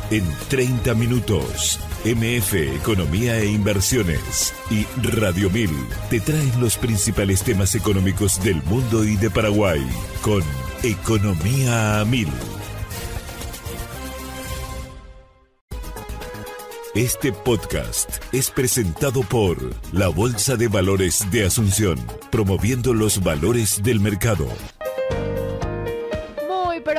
En 30 minutos, MF Economía e Inversiones y Radio 1000 te traen los principales temas económicos del mundo y de Paraguay con Economía a 1000. Este podcast es presentado por la Bolsa de Valores de Asunción, promoviendo los valores del mercado.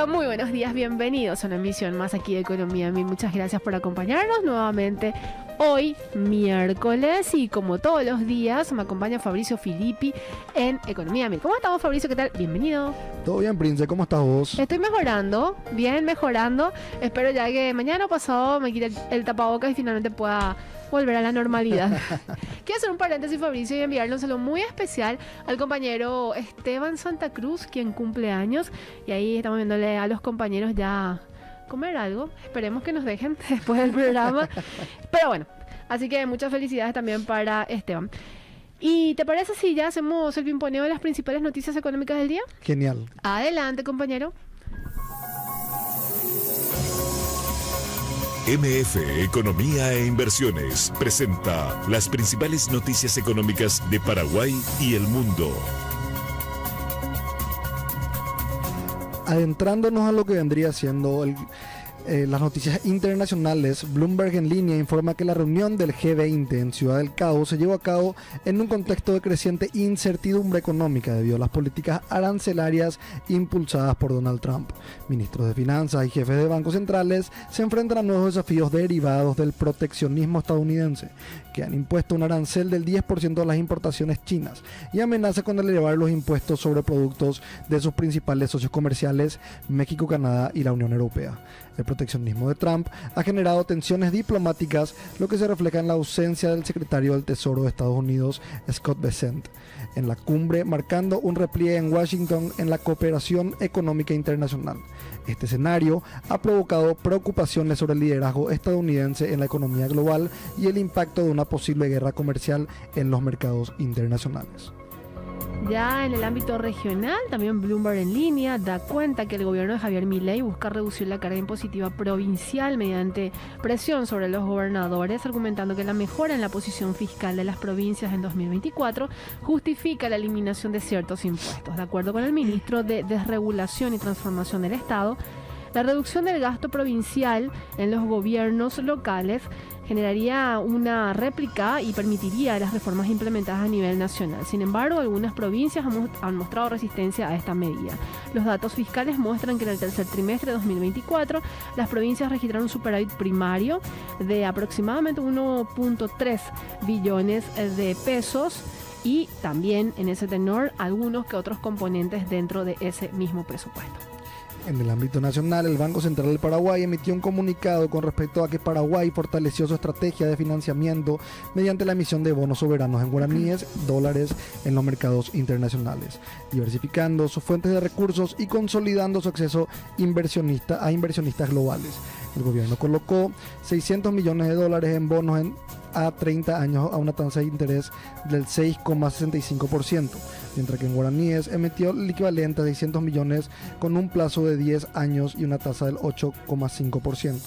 Muy buenos días, bienvenidos a una emisión más aquí de Economía a 1000. Muchas gracias por acompañarnos nuevamente hoy, miércoles, y como todos los días me acompaña Fabricio Filippi en Economía a 1000. ¿Cómo estamos, Fabricio? ¿Qué tal? Bienvenido. Todo bien, Prince, ¿cómo estás vos? Estoy mejorando, bien mejorando. Espero ya que mañana o pasado me quite el tapabocas y finalmente pueda volver a la normalidad. Quiero hacer un paréntesis, Fabricio, y enviarle un saludo muy especial al compañero Esteban Santa Cruz, quien cumple años, y ahí estamos viéndole a los compañeros ya comer algo. Esperemos que nos dejen después del programa. Pero bueno, así que muchas felicidades también para Esteban. ¿Y te parece si ya hacemos el pimponeo de las principales noticias económicas del día? Genial. Adelante, compañero. MF Economía e Inversiones presenta las principales noticias económicas de Paraguay y el mundo. Adentrándonos a lo que vendría siendo las noticias internacionales, Bloomberg en línea informa que la reunión del G20 en Ciudad del Cabo se llevó a cabo en un contexto de creciente incertidumbre económica debido a las políticas arancelarias impulsadas por Donald Trump. Ministros de finanzas y jefes de bancos centrales se enfrentan a nuevos desafíos derivados del proteccionismo estadounidense, que han impuesto un arancel del 10% a las importaciones chinas y amenaza con elevar los impuestos sobre productos de sus principales socios comerciales, México, Canadá y la Unión Europea. El proteccionismo de Trump ha generado tensiones diplomáticas, lo que se refleja en la ausencia del secretario del Tesoro de Estados Unidos, Scott Bessent, en la cumbre, marcando un repliegue en Washington en la cooperación económica internacional. Este escenario ha provocado preocupaciones sobre el liderazgo estadounidense en la economía global y el impacto de una posible guerra comercial en los mercados internacionales. Ya en el ámbito regional, también Bloomberg en línea da cuenta que el gobierno de Javier Milei busca reducir la carga impositiva provincial mediante presión sobre los gobernadores, argumentando que la mejora en la posición fiscal de las provincias en 2024 justifica la eliminación de ciertos impuestos. De acuerdo con el ministro de Desregulación y Transformación del Estado, la reducción del gasto provincial en los gobiernos locales generaría una réplica y permitiría las reformas implementadas a nivel nacional. Sin embargo, algunas provincias han mostrado resistencia a esta medida. Los datos fiscales muestran que en el tercer trimestre de 2024 las provincias registraron un superávit primario de aproximadamente 1.3 billones de pesos y también en ese tenor algunos que otros componentes dentro de ese mismo presupuesto. En el ámbito nacional, el Banco Central del Paraguay emitió un comunicado con respecto a que Paraguay fortaleció su estrategia de financiamiento mediante la emisión de bonos soberanos en guaraníes, dólares en los mercados internacionales, diversificando sus fuentes de recursos y consolidando su acceso a inversionistas globales. El gobierno colocó $600 millones en bonos a 30 años a una tasa de interés del 6,65%, mientras que en guaraníes emitió el equivalente a 600 millones con un plazo de 10 años y una tasa del 8,5%.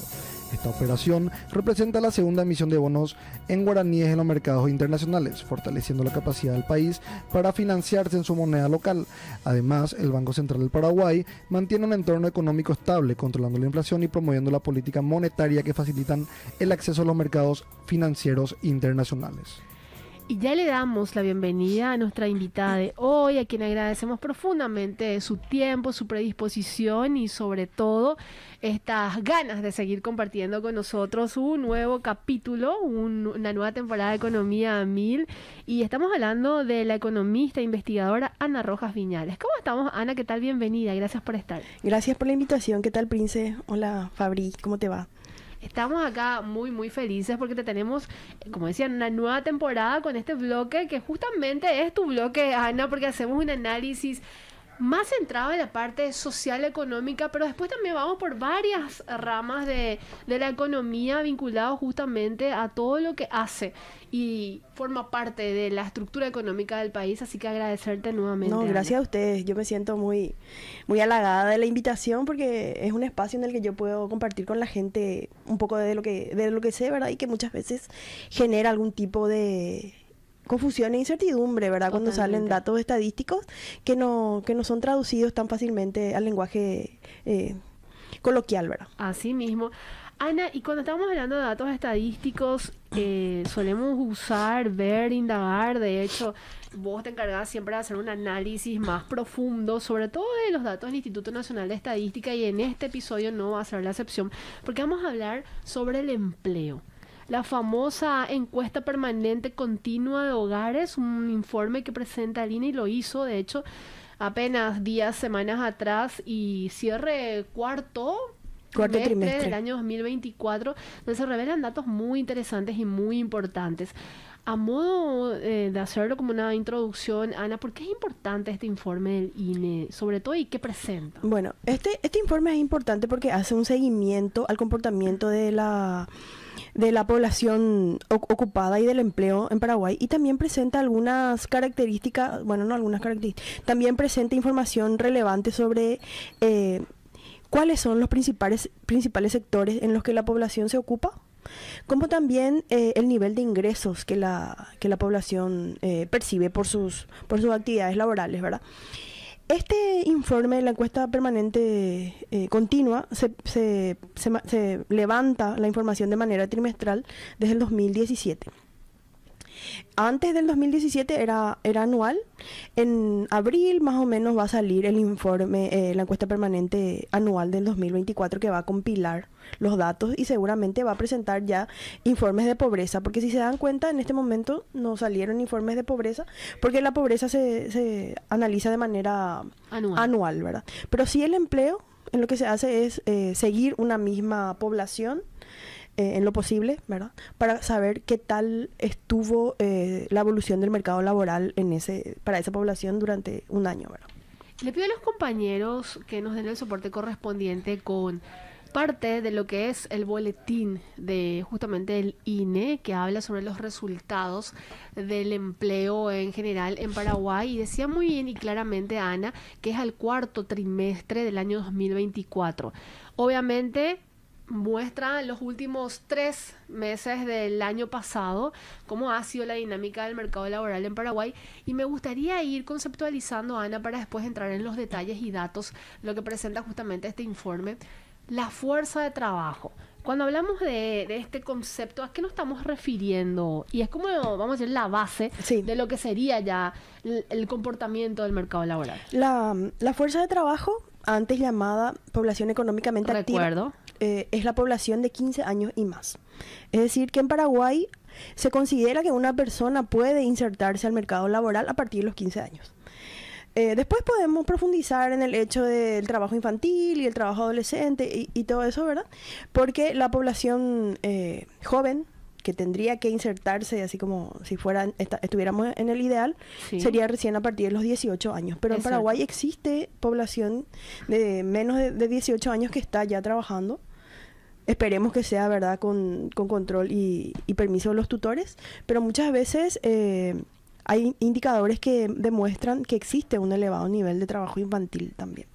Esta operación representa la segunda emisión de bonos en guaraníes en los mercados internacionales, fortaleciendo la capacidad del país para financiarse en su moneda local. Además, el Banco Central del Paraguay mantiene un entorno económico estable, controlando la inflación y promoviendo la política monetaria que facilitan el acceso a los mercados financieros internacionales. Y ya le damos la bienvenida a nuestra invitada de hoy, a quien agradecemos profundamente su tiempo, su predisposición y sobre todo estas ganas de seguir compartiendo con nosotros un nuevo capítulo, una nueva temporada de Economía a 1000. Y estamos hablando de la economista e investigadora Ana Rojas Viñales. ¿Cómo estamos, Ana? ¿Qué tal? Bienvenida. Gracias por estar. Gracias por la invitación. ¿Qué tal, Prince? Hola, Fabri. ¿Cómo te va? Estamos acá muy felices porque te tenemos, como decían, una nueva temporada con este bloque que justamente es tu bloque, Ana, porque hacemos un análisis más centrado en la parte social económica, pero después también vamos por varias ramas de la economía vinculado justamente a todo lo que hace y forma parte de la estructura económica del país, así que agradecerte nuevamente. No, gracias Ana. a ustedes. Yo me siento muy, muy halagada de la invitación porque es un espacio en el que yo puedo compartir con la gente un poco de lo que sé, ¿verdad? Y que muchas veces genera algún tipo de confusión e incertidumbre, ¿verdad? Cuando salen Totalmente. datos estadísticos que no son traducidos tan fácilmente al lenguaje coloquial, ¿verdad? Así mismo. Ana, y cuando estamos hablando de datos estadísticos, solemos usar, ver, indagar. De hecho, vos te encargás siempre de hacer un análisis más profundo, sobre todo de los datos del Instituto Nacional de Estadística, y en este episodio no va a ser la excepción, porque vamos a hablar sobre el empleo. La famosa encuesta permanente continua de hogares, un informe que presenta el INE y lo hizo, de hecho, apenas días, semanas atrás, y cierre cuarto trimestre del año 2024, donde se revelan datos muy interesantes y muy importantes. A modo de hacerlo como una introducción, Ana, ¿por qué es importante este informe del INE? Sobre todo, ¿y qué presenta? Bueno, este informe es importante porque hace un seguimiento al comportamiento de la población ocupada y del empleo en Paraguay, y también presenta algunas características, bueno, no algunas características, también presenta información relevante sobre cuáles son los principales sectores en los que la población se ocupa, como también el nivel de ingresos que la población percibe por sus actividades laborales, ¿verdad? Este informe de la encuesta permanente continua se levanta la información de manera trimestral desde el 2017. Antes del 2017 era anual. En abril más o menos va a salir el informe, la encuesta permanente anual del 2024, que va a compilar los datos y seguramente va a presentar ya informes de pobreza, porque si se dan cuenta, en este momento no salieron informes de pobreza, porque la pobreza se analiza de manera anual, ¿verdad? Pero sí el empleo, en lo que se hace es seguir una misma población en lo posible, ¿verdad? Para saber qué tal estuvo la evolución del mercado laboral para esa población durante un año, ¿verdad? Le pido a los compañeros que nos den el soporte correspondiente con parte de lo que es el boletín de justamente el INE, que habla sobre los resultados del empleo en general en Paraguay, y decía muy bien y claramente, Ana, que es al cuarto trimestre del año 2024. Obviamente muestra los últimos 3 meses del año pasado, cómo ha sido la dinámica del mercado laboral en Paraguay, y me gustaría ir conceptualizando, Ana, para después entrar en los detalles y datos, lo que presenta justamente este informe, la fuerza de trabajo. Cuando hablamos de este concepto, ¿a qué nos estamos refiriendo? Y es como, vamos a decir, la base de lo que sería ya el comportamiento del mercado laboral. La fuerza de trabajo, antes llamada población económicamente activa, es la población de 15 años y más. Es decir, que en Paraguay se considera que una persona puede insertarse al mercado laboral a partir de los 15 años. Después podemos profundizar en el hecho del trabajo infantil y el trabajo adolescente y todo eso, ¿verdad? Porque la población joven, que tendría que insertarse, así como si estuviéramos en el ideal, sería recién a partir de los 18 años. Pero en Paraguay existe población de menos de 18 años que está ya trabajando. Esperemos que sea, ¿verdad?, con control y permiso de los tutores, pero muchas veces hay indicadores que demuestran que existe un elevado nivel de trabajo infantil también.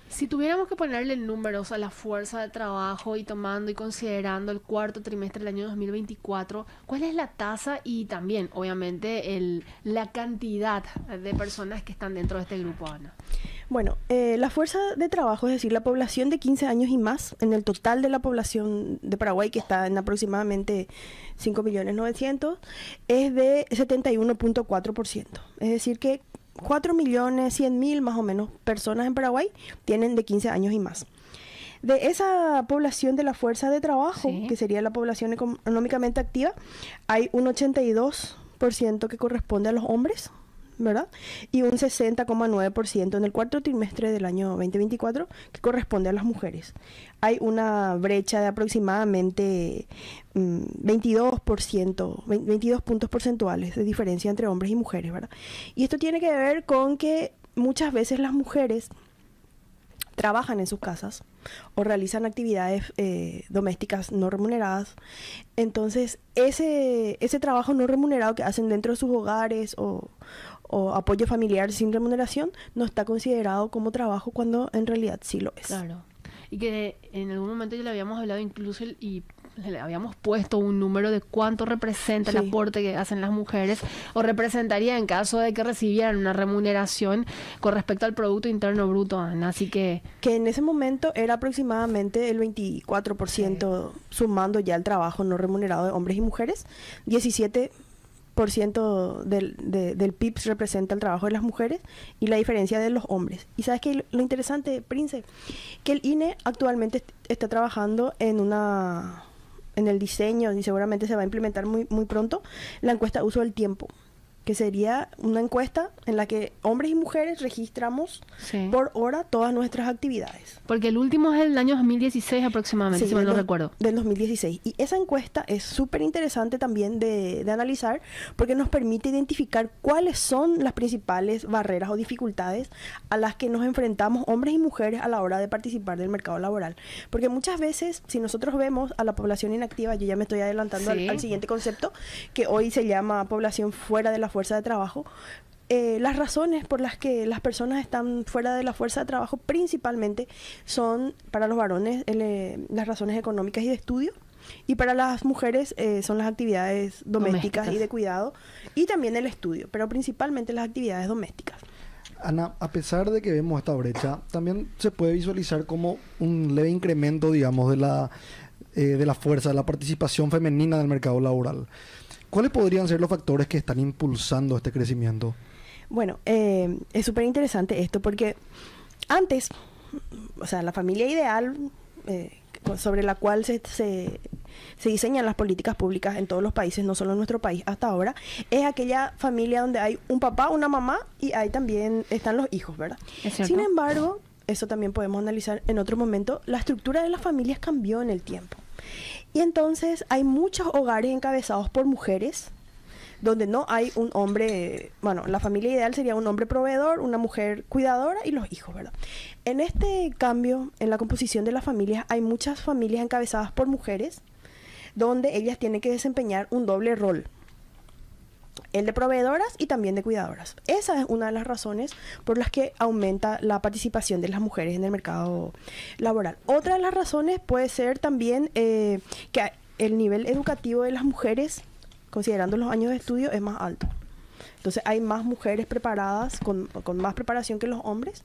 Si tuviéramos que ponerle números a la fuerza de trabajo y tomando y considerando el cuarto trimestre del año 2024, ¿cuál es la tasa y también, obviamente, la cantidad de personas que están dentro de este grupo, Ana? Bueno, la fuerza de trabajo, es decir, la población de 15 años y más, en el total de la población de Paraguay, que está en aproximadamente 5.900.000, es de 71.4%. Es decir, que 4.100.000 más o menos personas en Paraguay tienen de 15 años y más. De esa población de la fuerza de trabajo, que sería la población económicamente activa, hay un 82% que corresponde a los hombres, ¿verdad? Y un 60,9% en el cuarto trimestre del año 2024 que corresponde a las mujeres. Hay una brecha de aproximadamente 22 puntos porcentuales de diferencia entre hombres y mujeres, ¿verdad? Y esto tiene que ver con que muchas veces las mujeres trabajan en sus casas o realizan actividades domésticas no remuneradas. Entonces, ese trabajo no remunerado que hacen dentro de sus hogares o apoyo familiar sin remuneración no está considerado como trabajo cuando en realidad sí lo es. Claro. Y que en algún momento ya le habíamos hablado incluso y le habíamos puesto un número de cuánto representa el aporte que hacen las mujeres o representaría en caso de que recibieran una remuneración con respecto al Producto Interno Bruto, Ana. Así que en ese momento era aproximadamente el 24%, sumando ya el trabajo no remunerado de hombres y mujeres. 17% del PIB representa el trabajo de las mujeres y la diferencia de los hombres. Y sabes que lo interesante, Prince, que el INE actualmente está trabajando en el diseño, y seguramente se va a implementar muy pronto, la encuesta uso del tiempo, que sería una encuesta en la que hombres y mujeres registramos por hora todas nuestras actividades. Porque el último es del año 2016 aproximadamente, si mal no recuerdo. Del 2016. Y esa encuesta es súper interesante también de analizar, porque nos permite identificar cuáles son las principales barreras o dificultades a las que nos enfrentamos hombres y mujeres a la hora de participar del mercado laboral. Porque muchas veces, si nosotros vemos a la población inactiva, yo ya me estoy adelantando al siguiente concepto, que hoy se llama población fuera de la fuerza de trabajo. Las razones por las que las personas están fuera de la fuerza de trabajo principalmente son para los varones las razones económicas y de estudio, y para las mujeres son las actividades domésticas y de cuidado, y también el estudio, pero principalmente las actividades domésticas. Ana, a pesar de que vemos esta brecha, también se puede visualizar como un leve incremento, digamos, de la fuerza, de la participación femenina del mercado laboral. ¿Cuáles podrían ser los factores que están impulsando este crecimiento? Bueno, es súper interesante esto porque antes, o sea, la familia ideal sobre la cual se diseñan las políticas públicas en todos los países, no solo en nuestro país hasta ahora, es aquella familia donde hay un papá, una mamá y ahí también están los hijos, ¿verdad? Sin embargo, eso también podemos analizar en otro momento, la estructura de las familias cambió en el tiempo. Y entonces hay muchos hogares encabezados por mujeres, donde no hay un hombre, bueno, la familia ideal sería un hombre proveedor, una mujer cuidadora y los hijos, ¿verdad? En este cambio, en la composición de las familias, hay muchas familias encabezadas por mujeres, donde ellas tienen que desempeñar un doble rol, el de proveedoras y también de cuidadoras. Esa es una de las razones por las que aumenta la participación de las mujeres en el mercado laboral. Otra de las razones puede ser también que el nivel educativo de las mujeres, considerando los años de estudio, es más alto. Entonces hay más mujeres preparadas, con más preparación que los hombres,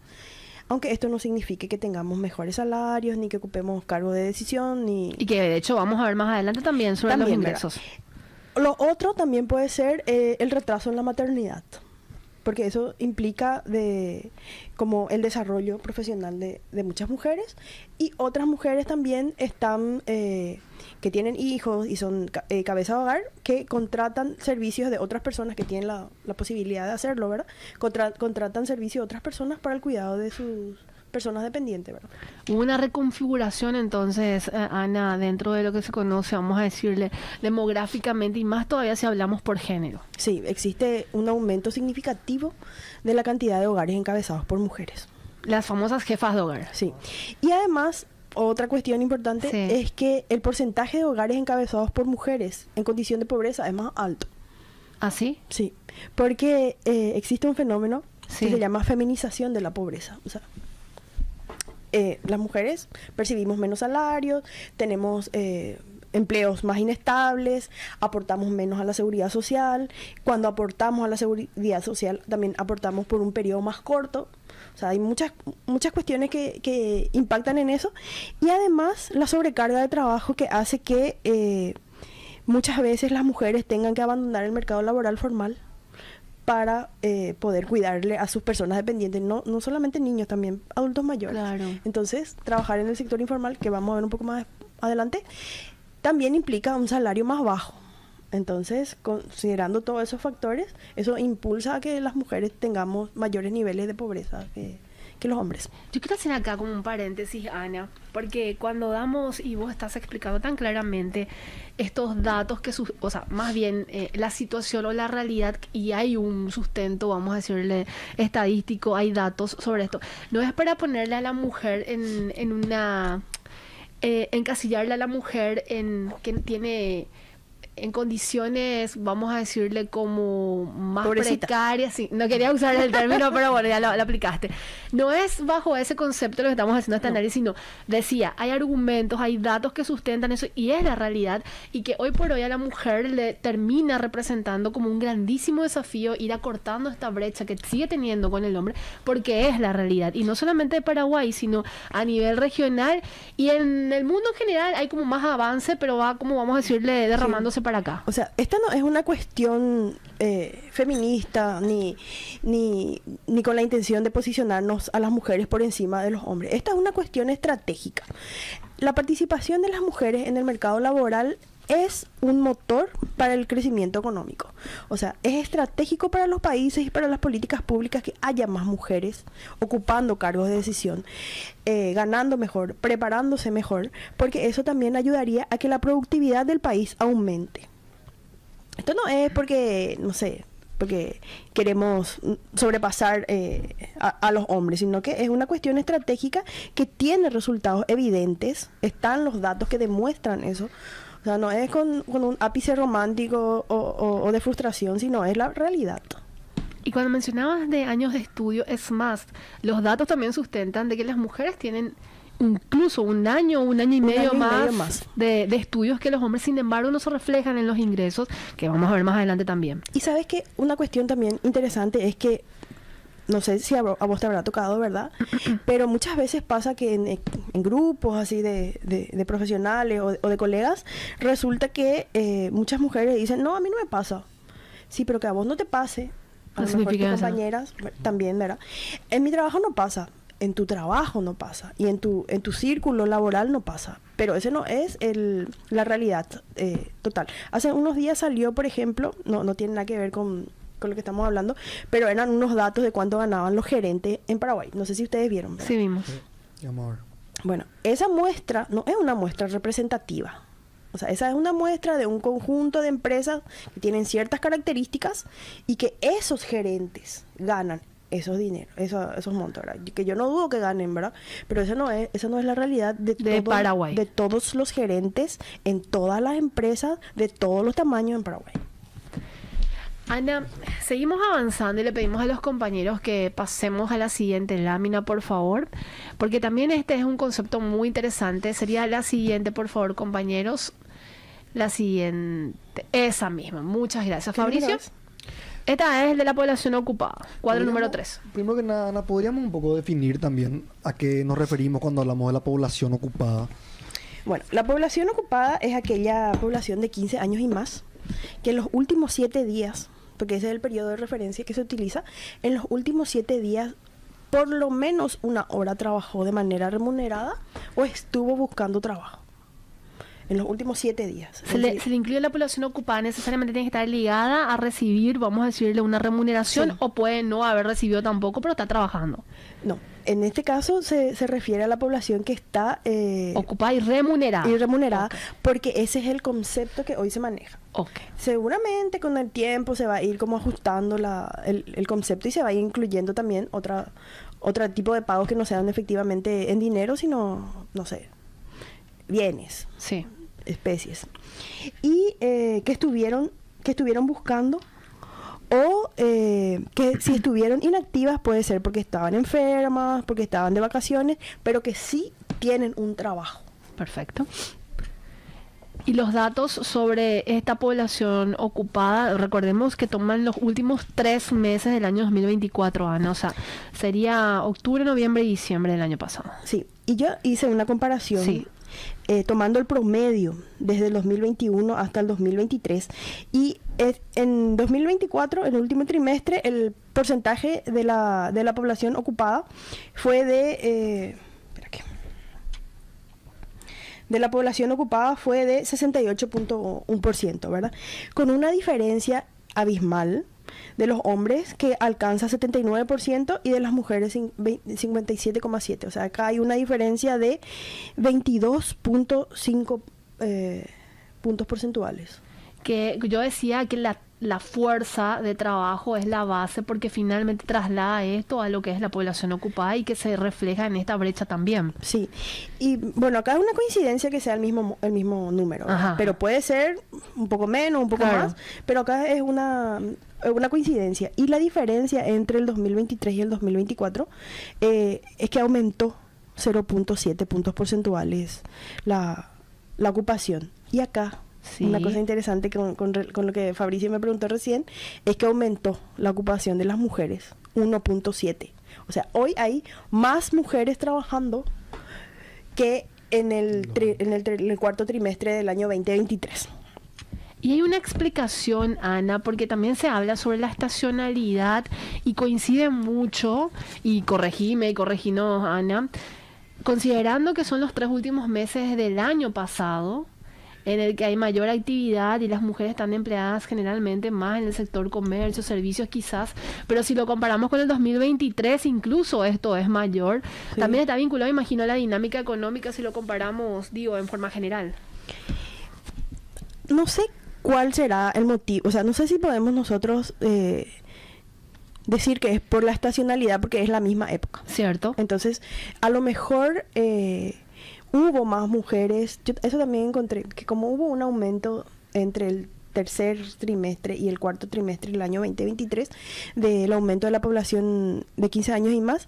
aunque esto no signifique que tengamos mejores salarios, ni que ocupemos cargos de decisión, ni... Y que de hecho vamos a ver más adelante también sobre los ingresos. Lo otro también puede ser el retraso en la maternidad, porque eso implica como el desarrollo profesional de muchas mujeres, y otras mujeres también están que tienen hijos y son cabeza de hogar, que contratan servicios de otras personas que tienen la posibilidad de hacerlo, ¿verdad? Contratan servicios de otras personas para el cuidado de sus personas dependientes, ¿verdad? Hubo una reconfiguración entonces, Ana, dentro de lo que se conoce, vamos a decirle, demográficamente, y más todavía si hablamos por género. Sí, existe un aumento significativo de la cantidad de hogares encabezados por mujeres. Las famosas jefas de hogar. Sí. Y además, otra cuestión importante es que el porcentaje de hogares encabezados por mujeres en condición de pobreza es más alto. ¿Ah, sí? Sí, porque existe un fenómeno que se llama feminización de la pobreza. O sea, las mujeres percibimos menos salarios, tenemos empleos más inestables, aportamos menos a la seguridad social. Cuando aportamos a la seguridad social, también aportamos por un periodo más corto. O sea, hay muchas cuestiones que impactan en eso. Y además, la sobrecarga de trabajo que hace que muchas veces las mujeres tengan que abandonar el mercado laboral formal para poder cuidarle a sus personas dependientes, no solamente niños, también adultos mayores. Claro. Entonces, trabajar en el sector informal, que vamos a ver un poco más adelante, también implica un salario más bajo. Entonces, considerando todos esos factores, eso impulsa a que las mujeres tengamos mayores niveles de pobreza que que los hombres. Yo quiero hacer acá como un paréntesis, Ana, porque cuando damos, y vos estás explicando tan claramente estos datos que, o sea, más bien la situación o la realidad, y hay un sustento, vamos a decirle, estadístico, hay datos sobre esto. No es para ponerle a la mujer en una... encasillarle a la mujer en que tiene... en condiciones, vamos a decirle, como más pobrecita, precarias. Sí, no quería usar el término, pero bueno, ya lo aplicaste. No es bajo ese concepto lo que estamos haciendo este análisis, sino decía, hay argumentos, hay datos que sustentan eso, y es la realidad, y que hoy por hoy a la mujer le termina representando como un grandísimo desafío ir acortando esta brecha que sigue teniendo con el hombre, porque es la realidad, y no solamente de Paraguay, sino a nivel regional, y en el mundo en general hay como más avance, pero va como, vamos a decirle, derramándose para acá. O sea, esta no es una cuestión feminista ni con la intención de posicionarnos a las mujeres por encima de los hombres. Esta es una cuestión estratégica. La participación de las mujeres en el mercado laboral es un motor para el crecimiento económico. O sea, es estratégico para los países y para las políticas públicas que haya más mujeres ocupando cargos de decisión, ganando mejor, preparándose mejor, porque eso también ayudaría a que la productividad del país aumente. Esto no es porque, no sé, porque queremos sobrepasar a los hombres, sino que es una cuestión estratégica que tiene resultados evidentes. Están los datos que demuestran eso. O sea, no es con un ápice romántico o de frustración, sino es la realidad. Y cuando mencionabas de años de estudio, es más, los datos también sustentan de que las mujeres tienen incluso un año y medio más de estudios que los hombres. Sin embargo, no se reflejan en los ingresos, que vamos a ver más adelante también. Y sabes que una cuestión también interesante es que, no sé si a vos te habrá tocado, ¿verdad? Pero muchas veces pasa que en grupos así de profesionales o de colegas, resulta que muchas mujeres dicen, no, a mí no me pasa. Sí, pero que a vos no te pase. A lo mejor tus compañeras también, ¿verdad? En mi trabajo no pasa. En tu trabajo no pasa. Y en tu círculo laboral no pasa. Pero ese no es la realidad total. Hace unos días salió, por ejemplo, no tiene nada que ver con lo que estamos hablando, pero eran unos datos de cuánto ganaban los gerentes en Paraguay. No sé si ustedes vieron, ¿verdad? Sí, vimos. Sí, amor. Bueno, esa muestra no es una muestra representativa. O sea, esa es una muestra de un conjunto de empresas que tienen ciertas características y que esos gerentes ganan esos dineros, esos montos, ¿verdad? Que yo no dudo que ganen, ¿verdad? Pero esa no es la realidad de Paraguay. De todos los gerentes en todas las empresas de todos los tamaños en Paraguay. Ana, seguimos avanzando y le pedimos a los compañeros que pasemos a la siguiente lámina, por favor, porque también este es un concepto muy interesante. Sería la siguiente, por favor, compañeros. La siguiente, esa misma. Muchas gracias, Fabricio. Esta es de la población ocupada, cuadro número 3. Primero que nada, Ana, ¿podríamos un poco definir también a qué nos referimos cuando hablamos de la población ocupada? Bueno, la población ocupada es aquella población de 15 años y más que en los últimos 7 días, porque ese es el periodo de referencia que se utiliza, en los últimos 7 días por lo menos una hora trabajó de manera remunerada o estuvo buscando trabajo. En los últimos 7 días. Se le incluye la población ocupada, necesariamente tiene que estar ligada a recibir, vamos a decirle, una remuneración, sí, o puede no haber recibido tampoco, pero está trabajando. No, en este caso se refiere a la población que está ocupada y remunerada. Okay. Porque ese es el concepto que hoy se maneja. Okay. Seguramente con el tiempo se va a ir como ajustando el concepto y se va a ir incluyendo también otro tipo de pagos que no sean efectivamente en dinero, sino, no sé, bienes, sí, especies, y que estuvieron buscando, o que si estuvieron inactivas puede ser porque estaban enfermas, porque estaban de vacaciones, pero que sí tienen un trabajo. Perfecto. Y los datos sobre esta población ocupada, recordemos que toman los últimos 3 meses del año 2024, Ana, o sea, sería octubre, noviembre y diciembre del año pasado. Sí, y yo hice una comparación. Sí. Tomando el promedio desde el 2021 hasta el 2023, y en 2024, en el último trimestre, el porcentaje de la población ocupada fue de 68.1%, ¿verdad? Con una diferencia abismal de los hombres, que alcanza 79%, y de las mujeres 57,7%. O sea, acá hay una diferencia de 22,5 puntos porcentuales. Que yo decía que la fuerza de trabajo es la base, porque finalmente traslada esto a lo que es la población ocupada y que se refleja en esta brecha también. Sí, y bueno, acá es una coincidencia que sea el mismo número, Ajá. pero puede ser un poco menos, un poco Claro. más, pero acá es una coincidencia. Y la diferencia entre el 2023 y el 2024 es que aumentó 0,7 puntos porcentuales la ocupación. Y acá, Sí. una cosa interesante con lo que Fabricio me preguntó recién, es que aumentó la ocupación de las mujeres 1,7. O sea, hoy hay más mujeres trabajando que en el cuarto trimestre del año 2023. Y hay una explicación, Ana, porque también se habla sobre la estacionalidad y coincide mucho, y correginos, Ana, considerando que son los 3 últimos meses del año pasado, en el que hay mayor actividad y las mujeres están empleadas generalmente más en el sector comercio, servicios quizás, pero si lo comparamos con el 2023, incluso esto es mayor. Sí. También está vinculado, imagino, a la dinámica económica si lo comparamos, digo, en forma general. No sé cuál será el motivo, o sea, no sé si podemos nosotros decir que es por la estacionalidad, porque es la misma época. ¿Cierto? Entonces, a lo mejor hubo más mujeres. Eso también encontré, que como hubo un aumento entre el tercer trimestre y el cuarto trimestre del año 2023 del aumento de la población de 15 años y más,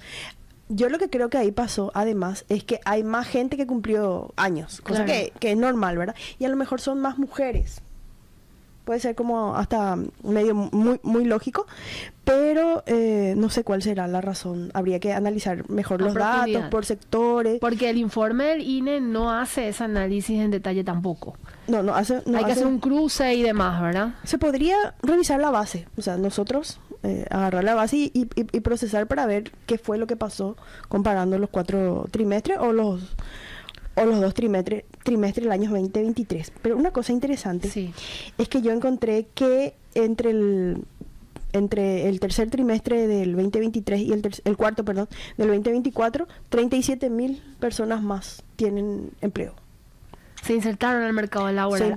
yo lo que creo que ahí pasó, además, es que hay más gente que cumplió años, cosa Claro. que es normal, ¿verdad? Y a lo mejor son más mujeres. Puede ser como hasta medio muy, muy lógico, pero no sé cuál será la razón. Habría que analizar mejor A los datos profundidad. por sectores. Porque el informe del INE no hace ese análisis en detalle tampoco. No Hay que hacer un cruce y demás, ¿verdad? Se podría revisar la base, o sea, nosotros agarrar la base y procesar para ver qué fue lo que pasó comparando los 4 trimestres o los 2 trimestres del año 2023. Pero una cosa interesante Sí. es que yo encontré que entre el tercer trimestre del 2023 y el cuarto, perdón, del 2024, 37,000 personas más tienen empleo. Se insertaron al mercado laboral.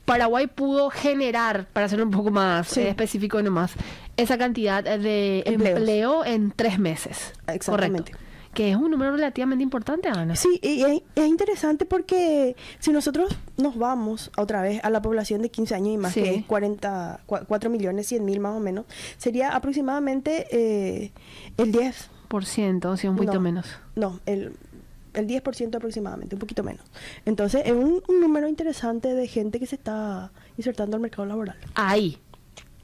Paraguay pudo generar, para ser un poco más Sí. específico nomás, esa cantidad de Empleos. empleo en 3 meses. Exactamente. Correcto. Que es un número relativamente importante, Ana. Sí, y es interesante porque si nosotros nos vamos otra vez a la población de 15 años y más, Sí. que es 4,100,000 más o menos, sería aproximadamente el 10. Por ciento, o sea, un poquito No, menos. No, el 10% aproximadamente, un poquito menos. Entonces es un número interesante de gente que se está insertando al mercado laboral. Ahí,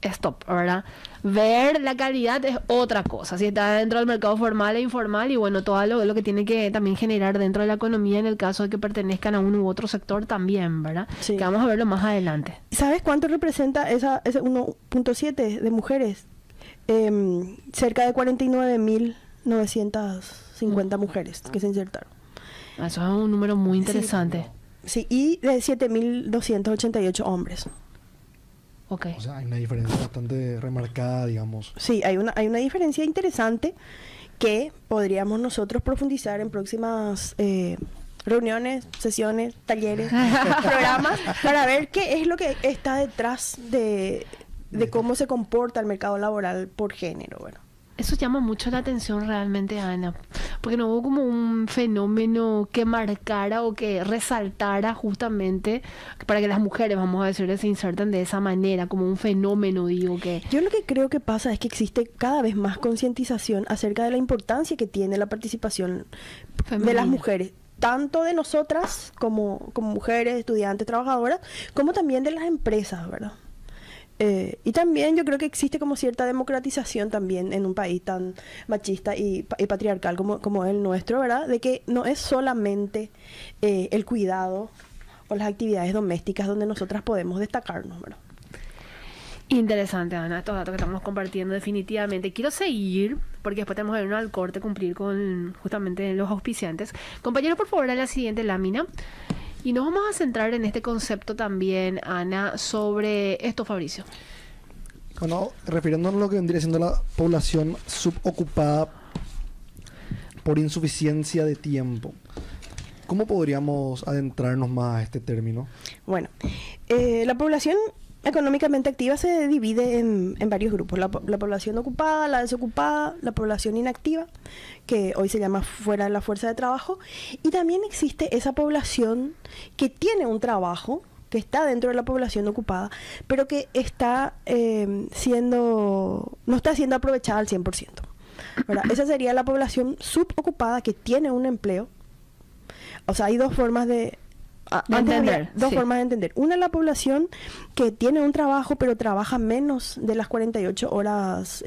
stop, ¿verdad? Ver la calidad es otra cosa. Si está dentro del mercado formal e informal y bueno, todo lo que tiene que también generar dentro de la economía en el caso de que pertenezcan a uno u otro sector también, ¿verdad? Sí. Que vamos a verlo más adelante. ¿Sabes cuánto representa ese 1,7 de mujeres? Cerca de 49,950 mujeres que se insertaron. Eso es un número muy interesante. Sí, y de 7,288 hombres. Ok. O sea, hay una diferencia bastante remarcada, digamos. Sí, hay una diferencia interesante que podríamos nosotros profundizar en próximas reuniones, sesiones, talleres, programas, para ver qué es lo que está detrás de cómo se comporta el mercado laboral por género. Bueno. Eso llama mucho la atención realmente, Ana, porque no hubo como un fenómeno que marcara o que resaltara justamente para que las mujeres, vamos a decir, se inserten de esa manera, como un fenómeno, digo, que... Yo lo que creo que pasa es que existe cada vez más concientización acerca de la importancia que tiene la participación de Femenina. las mujeres, tanto de nosotras como mujeres, estudiantes, trabajadoras, como también de las empresas, ¿verdad? Y también yo creo que existe como cierta democratización también en un país tan machista y patriarcal como el nuestro, ¿verdad? De que no es solamente el cuidado o las actividades domésticas donde nosotras podemos destacarnos, ¿verdad? Interesante, Ana, estos datos que estamos compartiendo definitivamente. Quiero seguir, porque después tenemos que irnos al corte, cumplir con justamente los auspiciantes. Compañero, por favor, a la siguiente lámina. Y nos vamos a centrar en este concepto también, Ana, sobre esto, Fabricio. Bueno, refiriéndonos a lo que vendría siendo la población subocupada por insuficiencia de tiempo, ¿cómo podríamos adentrarnos más a este término? Bueno, la población económicamente activa se divide en varios grupos. La población ocupada, la desocupada, la población inactiva, que hoy se llama fuera de la fuerza de trabajo. Y también existe esa población que tiene un trabajo, que está dentro de la población ocupada, pero que está no está siendo aprovechada al 100%. ¿Verdad? Esa sería la población subocupada que tiene un empleo. O sea, hay dos formas de formas de entender. Una, la población que tiene un trabajo, pero trabaja menos de las 48 horas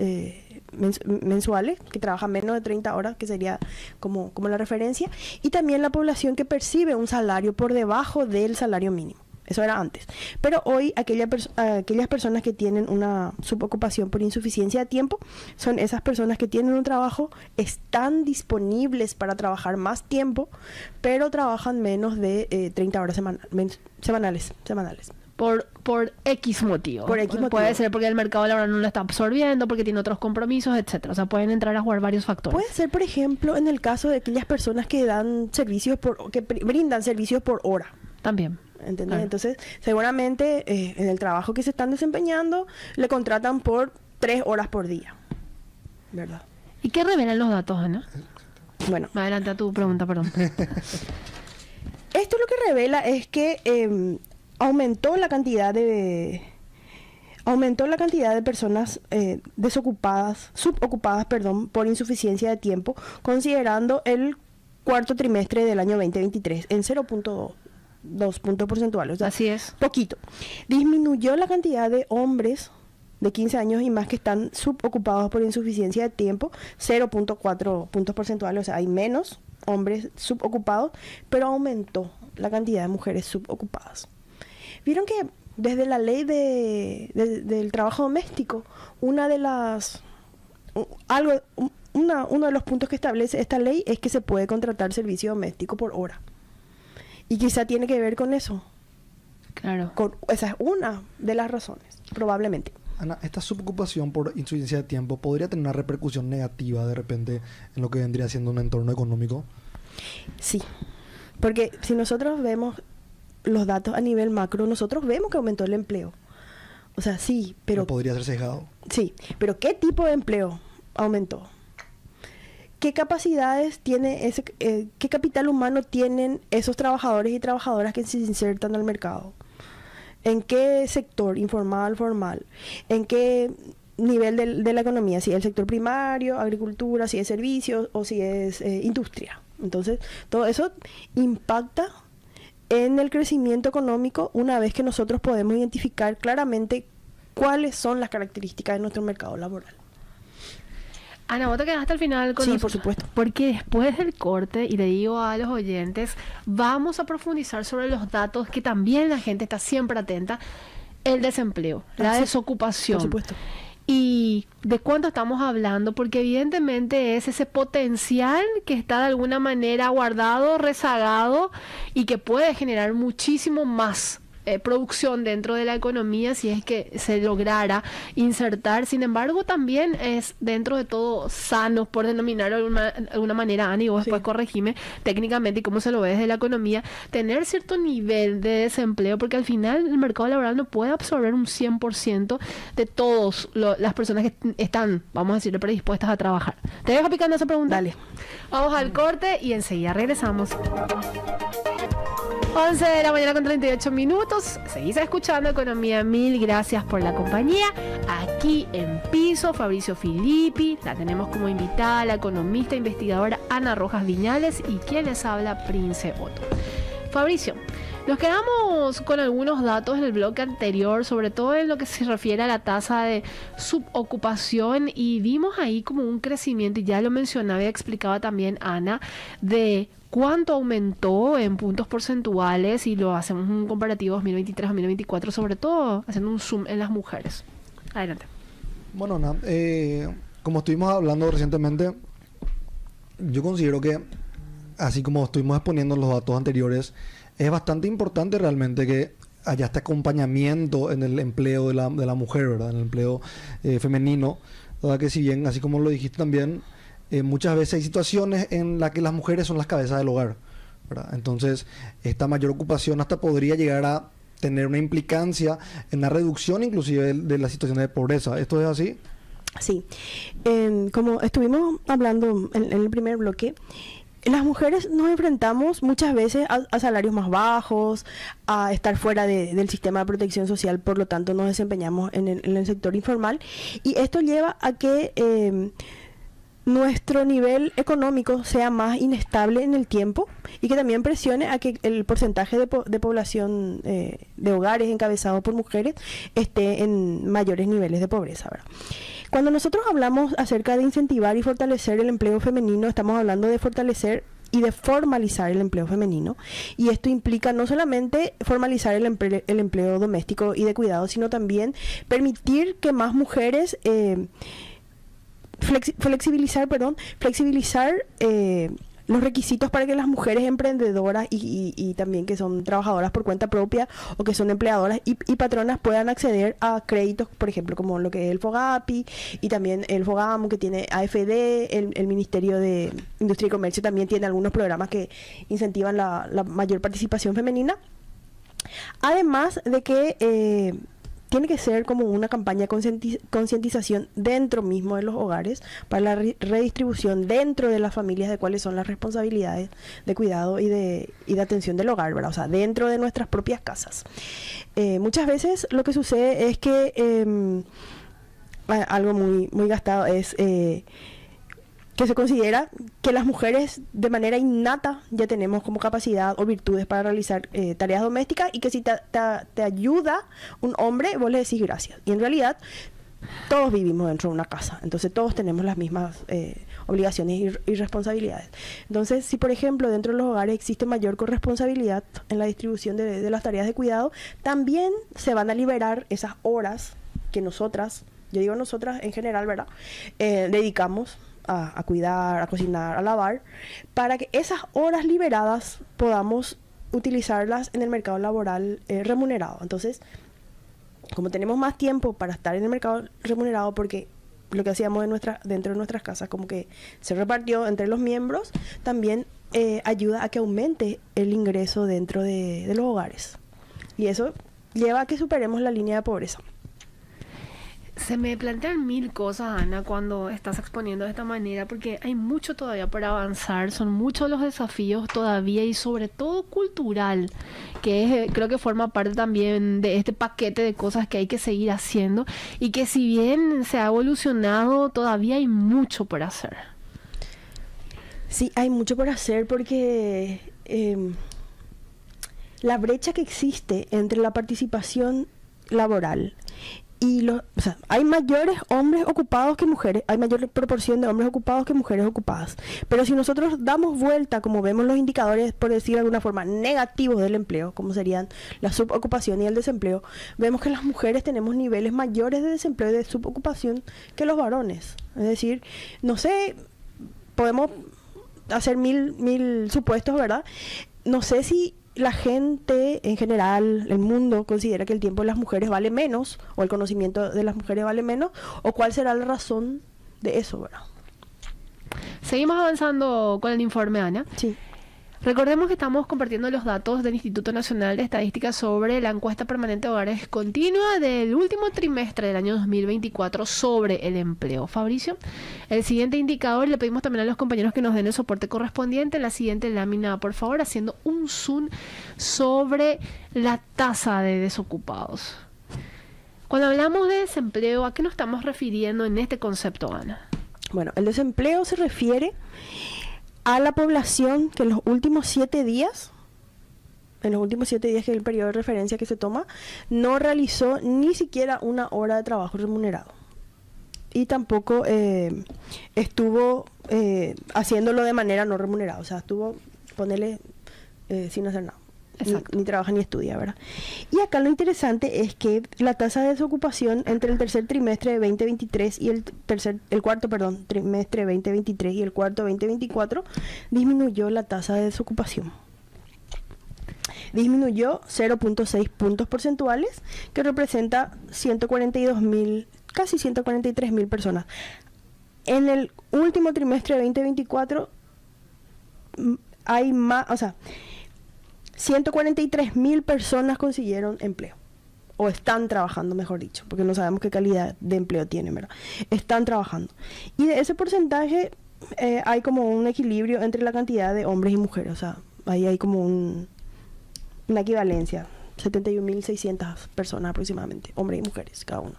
mensuales, que trabaja menos de 30 horas, que sería como la referencia. Y también la población que percibe un salario por debajo del salario mínimo. Eso era antes. Pero hoy aquellas personas que tienen una subocupación por insuficiencia de tiempo son esas personas que tienen un trabajo, están disponibles para trabajar más tiempo, pero trabajan menos de 30 horas semanales. Por X motivo. Por X motivo. Puede ser porque el mercado laboral no lo está absorbiendo, porque tiene otros compromisos, etcétera. O sea, pueden entrar a jugar varios factores. Puede ser, por ejemplo, en el caso de aquellas personas que dan servicios que brindan servicios por hora. También. ¿Entendés? Claro. Entonces, seguramente en el trabajo que se están desempeñando, le contratan por 3 horas por día. ¿Verdad? ¿Y qué revelan los datos, Ana? Bueno. Adelante a tu pregunta, perdón. Esto lo que revela es que aumentó la cantidad de personas subocupadas, por insuficiencia de tiempo, considerando el cuarto trimestre del año 2023 en 0.2 puntos porcentuales. O sea, así es. Poquito. Disminuyó la cantidad de hombres de 15 años y más que están subocupados por insuficiencia de tiempo, 0.4 puntos porcentuales. O sea, hay menos hombres subocupados, pero aumentó la cantidad de mujeres subocupadas. Vieron que desde la ley del trabajo doméstico, uno de los puntos que establece esta ley es que se puede contratar servicio doméstico por hora. Y quizá tiene que ver con eso. Claro. Esa es una de las razones, probablemente. Ana, esta subocupación por insuficiencia de tiempo podría tener una repercusión negativa de repente en lo que vendría siendo un entorno económico. Sí, porque si nosotros vemos los datos a nivel macro, nosotros vemos que aumentó el empleo. O sea, sí, pero podría ser sesgado. Sí, pero ¿qué tipo de empleo aumentó? ¿Qué capacidades tiene qué capital humano tienen esos trabajadores y trabajadoras que se insertan al mercado? ¿En qué sector, informal, formal? ¿En qué nivel de la economía? Si es el sector primario, agricultura, si es servicios o si es industria. Entonces, todo eso impacta en el crecimiento económico una vez que nosotros podemos identificar claramente cuáles son las características de nuestro mercado laboral. Ana, vos te quedaste al final con Sí, nosotros, por supuesto. porque después del corte, y le digo a los oyentes, vamos a profundizar sobre los datos que también la gente está siempre atenta, el desempleo, la sí, desocupación. por supuesto. Y de cuánto estamos hablando, porque evidentemente es ese potencial que está de alguna manera guardado, rezagado, y que puede generar muchísimo más producción dentro de la economía si es que se lograra insertar. Sin embargo, también es dentro de todo sano, por denominarlo de alguna manera, Ana, y vos después corregime técnicamente y cómo se lo ve desde la economía, tener cierto nivel de desempleo, porque al final el mercado laboral no puede absorber un 100% de todas las personas que están, vamos a decirle, predispuestas a trabajar. ¿Te dejo picando esa pregunta? Dale. Vamos al corte y enseguida regresamos. 11 de la mañana con 38 minutos. Seguís escuchando Economía Mil. Gracias por la compañía. Aquí en piso, Fabricio Filippi. La tenemos como invitada la economista investigadora Ana Rojas Viñales y quien les habla, Prince Otto. Fabricio, nos quedamos con algunos datos en el bloque anterior, sobre todo en lo que se refiere a la tasa de subocupación, y vimos ahí como un crecimiento, y ya lo mencionaba y explicaba también Ana, de cuánto aumentó en puntos porcentuales, y lo hacemos un comparativo 2023-2024, sobre todo haciendo un zoom en las mujeres. Adelante. Bueno, Ana, como estuvimos hablando recientemente, yo considero que así como estuvimos exponiendo en los datos anteriores, es bastante importante realmente que haya este acompañamiento en el empleo de la mujer, ¿verdad? En el empleo femenino, ¿verdad? Que si bien, así como lo dijiste también, muchas veces hay situaciones en las que las mujeres son las cabezas del hogar, ¿verdad? Entonces, esta mayor ocupación hasta podría llegar a tener una implicancia en la reducción inclusive de la situación de pobreza. ¿Esto es así? Sí. Como estuvimos hablando en el primer bloque, las mujeres nos enfrentamos muchas veces a salarios más bajos, a estar fuera del sistema de protección social, por lo tanto nos desempeñamos en el sector informal, y esto lleva a que nuestro nivel económico sea más inestable en el tiempo y que también presione a que el porcentaje de población de hogares encabezados por mujeres esté en mayores niveles de pobreza, ¿verdad? Cuando nosotros hablamos acerca de incentivar y fortalecer el empleo femenino, estamos hablando de fortalecer y de formalizar el empleo femenino, y esto implica no solamente formalizar el empleo doméstico y de cuidado, sino también permitir que más mujeres flexibilizar los requisitos para que las mujeres emprendedoras y también que son trabajadoras por cuenta propia o que son empleadoras y patronas puedan acceder a créditos, por ejemplo, como lo que es el FOGAPI y también el FOGAMU que tiene AFD, el Ministerio de Industria y Comercio también tiene algunos programas que incentivan la mayor participación femenina. Además de que tiene que ser como una campaña de concientización dentro mismo de los hogares para la redistribución dentro de las familias de cuáles son las responsabilidades de cuidado y de atención del hogar, ¿verdad? O sea, dentro de nuestras propias casas. Muchas veces lo que sucede es que algo muy gastado es que se considera que las mujeres de manera innata ya tenemos como capacidad o virtudes para realizar tareas domésticas, y que si te ayuda un hombre, vos le decís gracias. Y en realidad todos vivimos dentro de una casa, entonces todos tenemos las mismas obligaciones y responsabilidades. Entonces, si por ejemplo dentro de los hogares existe mayor corresponsabilidad en la distribución de las tareas de cuidado, también se van a liberar esas horas que nosotras, yo digo nosotras en general, ¿verdad?, dedicamos a cuidar, a cocinar, a lavar, para que esas horas liberadas podamos utilizarlas en el mercado laboral remunerado. Entonces, como tenemos más tiempo para estar en el mercado remunerado, porque lo que hacíamos dentro de nuestras casas como que se repartió entre los miembros, también ayuda a que aumente el ingreso dentro de los hogares. Y eso lleva a que superemos la línea de pobreza. Se me plantean mil cosas, Ana, cuando estás exponiendo de esta manera, porque hay mucho todavía para avanzar, son muchos los desafíos todavía y sobre todo cultural, que creo que forma parte también de este paquete de cosas que hay que seguir haciendo y que si bien se ha evolucionado, todavía hay mucho por hacer. Sí, hay mucho por hacer porque la brecha que existe entre la participación laboral y hay mayores hombres ocupados que mujeres, hay mayor proporción de hombres ocupados que mujeres ocupadas. Pero si nosotros damos vuelta, como vemos los indicadores, por decir de alguna forma, negativos del empleo, como serían la subocupación y el desempleo, vemos que las mujeres tenemos niveles mayores de desempleo y de subocupación que los varones. Es decir, no sé, podemos hacer mil supuestos, ¿verdad? No sé si la gente en general, el mundo, considera que el tiempo de las mujeres vale menos, o el conocimiento de las mujeres vale menos, o cuál será la razón de eso, ¿verdad? Seguimos avanzando con el informe, Ana. Sí. Recordemos que estamos compartiendo los datos del Instituto Nacional de Estadística sobre la encuesta permanente de hogares continua del último trimestre del año 2024 sobre el empleo. Fabricio, el siguiente indicador, le pedimos también a los compañeros que nos den el soporte correspondiente. La siguiente lámina, por favor, haciendo un zoom sobre la tasa de desocupados. Cuando hablamos de desempleo, ¿a qué nos estamos refiriendo en este concepto, Ana? Bueno, el desempleo se refiere a la población que en los últimos 7 días, que es el periodo de referencia que se toma, no realizó ni siquiera una hora de trabajo remunerado. Y tampoco estuvo haciéndolo de manera no remunerada. O sea, estuvo, ponele, sin hacer nada. Exacto. ni trabaja ni estudia, ¿verdad? Y acá lo interesante es que la tasa de desocupación entre el tercer trimestre de 2023 y el cuarto trimestre de 2023 y el cuarto 2024 disminuyó la tasa de desocupación. Disminuyó 0.6 puntos porcentuales, que representa 142.000, casi 143.000 personas. En el último trimestre de 2024 hay más, o sea, 143.000 personas consiguieron empleo. O están trabajando, mejor dicho, porque no sabemos qué calidad de empleo tienen, ¿verdad? Están trabajando. Y de ese porcentaje hay como un equilibrio entre la cantidad de hombres y mujeres. O sea, ahí hay como una equivalencia. 71.600 personas aproximadamente, hombres y mujeres, cada uno.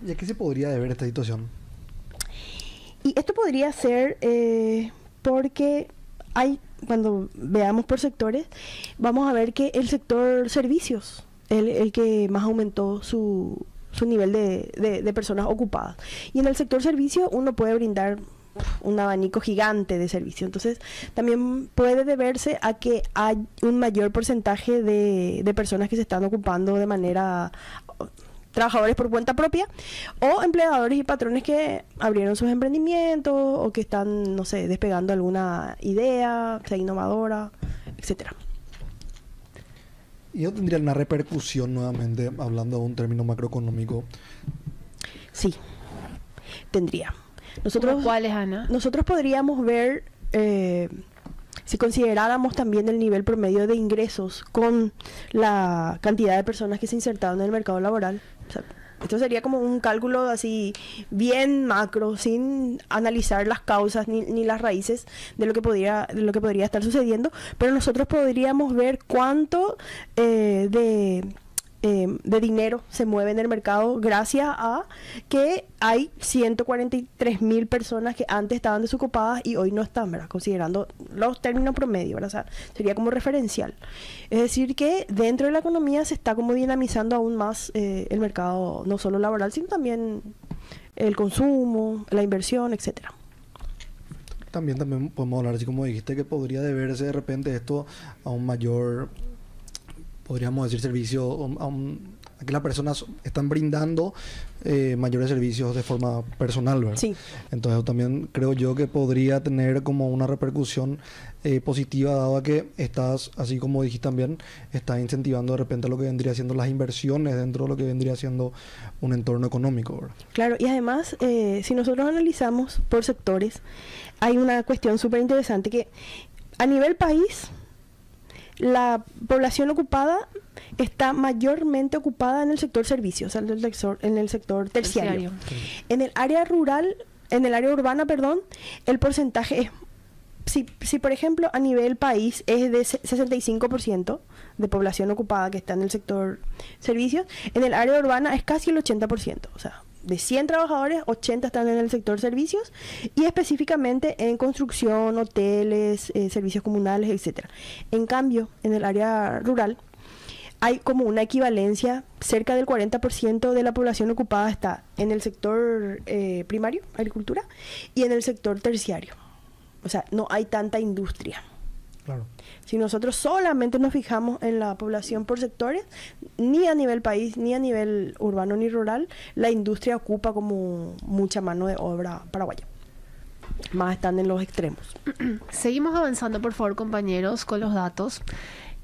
¿Y a qué se podría deber esta situación? Y esto podría ser porque cuando veamos por sectores, vamos a ver que el sector servicios es el que más aumentó su nivel de personas ocupadas. Y en el sector servicios uno puede brindar un abanico gigante de servicios. Entonces, también puede deberse a que hay un mayor porcentaje de personas que se están ocupando de manera... trabajadores por cuenta propia o empleadores y patrones que abrieron sus emprendimientos o que están, no sé, despegando alguna idea, sea innovadora, etcétera. ¿Y eso tendría una repercusión, nuevamente, hablando de un término macroeconómico? Sí, tendría. ¿Cuáles, Ana? Nosotros podríamos ver, si consideráramos también el nivel promedio de ingresos con la cantidad de personas que se insertaron en el mercado laboral. O sea, esto sería como un cálculo así bien macro, sin analizar las causas ni las raíces de lo que podría estar sucediendo, pero nosotros podríamos ver cuánto de dinero se mueve en el mercado gracias a que hay 143.000 personas que antes estaban desocupadas y hoy no están, ¿verdad? Considerando los términos promedio, ¿verdad? O sea, sería como referencial. Es decir, que dentro de la economía se está como dinamizando aún más el mercado, no solo laboral, sino también el consumo, la inversión, etcétera. También podemos hablar, así como dijiste, que podría deberse de repente esto a un mayor... podríamos decir servicio a que las personas están brindando mayores servicios de forma personal, ¿verdad? Sí. Entonces también creo yo que podría tener como una repercusión positiva, dado a que estás, así como dijiste también, estás incentivando de repente lo que vendría siendo las inversiones dentro de lo que vendría siendo un entorno económico, ¿verdad? Claro, y además, si nosotros analizamos por sectores, hay una cuestión súper interesante que a nivel país, la población ocupada está mayormente ocupada en el sector servicios, o sea, en el sector terciario. En el área rural, en el área urbana, perdón, el porcentaje es, si por ejemplo a nivel país es de 65% de población ocupada que está en el sector servicios, en el área urbana es casi el 80%, o sea, de 100 trabajadores, 80 están en el sector servicios y específicamente en construcción, hoteles, servicios comunales, etcétera. En cambio, en el área rural hay como una equivalencia, cerca del 40% de la población ocupada está en el sector primario, agricultura, y en el sector terciario. O sea, no hay tanta industria. Claro. Si nosotros solamente nos fijamos en la población por sectores, ni a nivel país, ni a nivel urbano ni rural, la industria ocupa como mucha mano de obra paraguaya. Más están en los extremos. Seguimos avanzando, por favor, compañeros, con los datos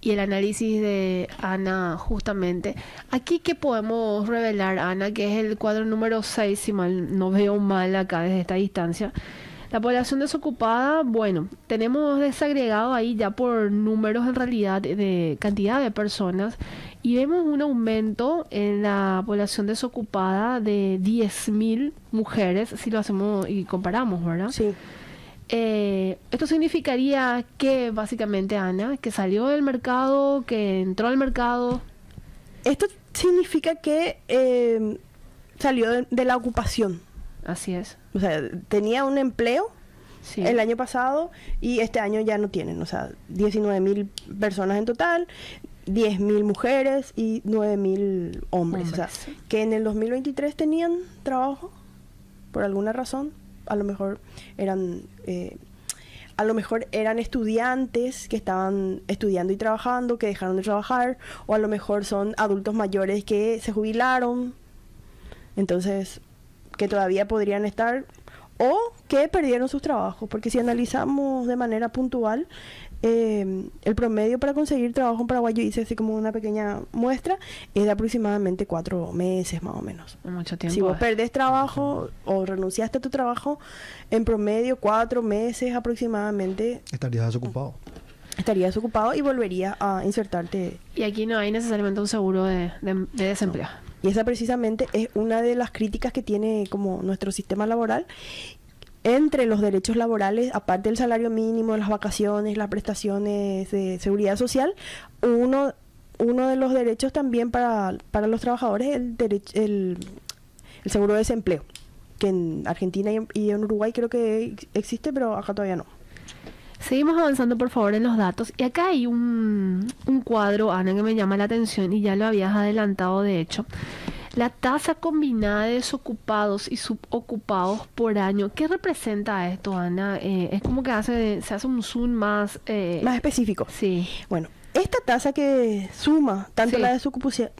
y el análisis de Ana, justamente. Aquí, ¿qué podemos revelar, Ana? Que es el cuadro número 6, si mal no veo mal acá desde esta distancia. La población desocupada, bueno, tenemos desagregado ahí ya por números en realidad de cantidad de personas y vemos un aumento en la población desocupada de 10.000 mujeres, si lo hacemos y comparamos, ¿verdad? Sí. Esto significaría que, básicamente, Ana, que salió del mercado, que entró al mercado. Esto significa que salió de la ocupación. Así es. O sea, tenía un empleo Sí. el año pasado y este año ya no tienen. O sea, 19.000 personas en total, 10.000 mujeres y 9.000 hombres. O sea, que en el 2023 tenían trabajo por alguna razón. A lo mejor eran a lo mejor eran estudiantes que estaban estudiando y trabajando, que dejaron de trabajar, o a lo mejor son adultos mayores que se jubilaron, entonces que todavía podrían estar, o que perdieron sus trabajos, porque si analizamos de manera puntual, el promedio para conseguir trabajo en Paraguay, yo hice así como una pequeña muestra, es de aproximadamente 4 meses más o menos. Mucho tiempo. Si vos perdés trabajo o renunciaste a tu trabajo, en promedio 4 meses aproximadamente Estarías desocupado. estarías desocupado y volverías a insertarte. Y aquí no hay necesariamente un seguro de desempleo. Y esa precisamente es una de las críticas que tiene como nuestro sistema laboral. Entre los derechos laborales, aparte del salario mínimo, las vacaciones, las prestaciones de seguridad social, uno de los derechos también para los trabajadores es el seguro de desempleo, que en Argentina y en Uruguay creo que existe, pero acá todavía no. Seguimos avanzando, por favor, en los datos. Y acá hay un cuadro, Ana, que me llama la atención y ya lo habías adelantado, de hecho. La tasa combinada de desocupados y subocupados por año. ¿Qué representa esto, Ana? Es como que se hace un zoom más... Más específico. Sí. Bueno, esta tasa que suma tanto Sí. la